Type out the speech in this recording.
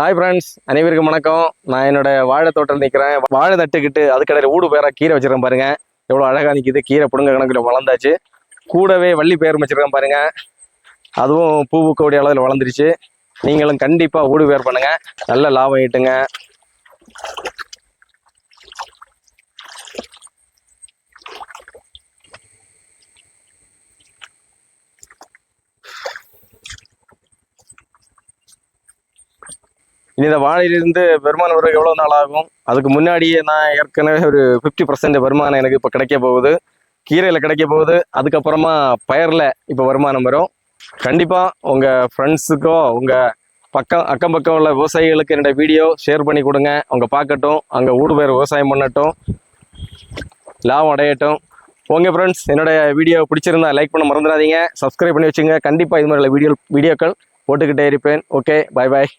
Hi friends, அனைவருக்கும் வணக்கம். நான் என்னோட வாழை தோட்டம் நிற்கிறேன். வாழை நட்டுக்கிட்டு அதுக்கடையில் ஊடு பேராக கீரை வச்சிருக்கேன் பாருங்க. எவ்வளோ அழகாக நிற்கிது. கீரை புடுங்க கணக்கில் வளர்ந்தாச்சு. கூடவே வள்ளி பேர் வச்சிருக்கேன் பாருங்க. அதுவும் பூவுக்கோடி அளவில் வளர்ந்துருச்சு. நீங்களும் கண்டிப்பாக ஊடு பேர் பண்ணுங்க, நல்ல லாபம் ஈட்டுங்க. இந்த வாழையிலிருந்து வருமானம் வர எவ்வளோ நாள் ஆகும்? அதுக்கு முன்னாடியே நான் ஏற்கனவே ஒரு 50% வருமானம் எனக்கு இப்போ கிடைக்க போகுது. கீரையில் கிடைக்க போகுது. அதுக்கப்புறமா பயிரில் இப்போ வருமானம் வரும். கண்டிப்பாக உங்கள் ஃப்ரெண்ட்ஸுக்கோ உங்கள் அக்கம் பக்கம் உள்ள விவசாயிகளுக்கு என்னோட வீடியோ ஷேர் பண்ணி கொடுங்க. அவங்க பார்க்கட்டும், அங்கே ஊடு பேர் விவசாயம் பண்ணட்டும், லாபம் அடையட்டும். உங்கள் ஃப்ரெண்ட்ஸ் என்னோட வீடியோ பிடிச்சிருந்தா லைக் பண்ண மறந்துடாதீங்க. சப்ஸ்கிரைப் பண்ணி வச்சுங்க. கண்டிப்பாக இது மாதிரி வீடியோக்கள் போட்டுக்கிட்டே இருப்பேன். ஓகே, பாய் பாய்.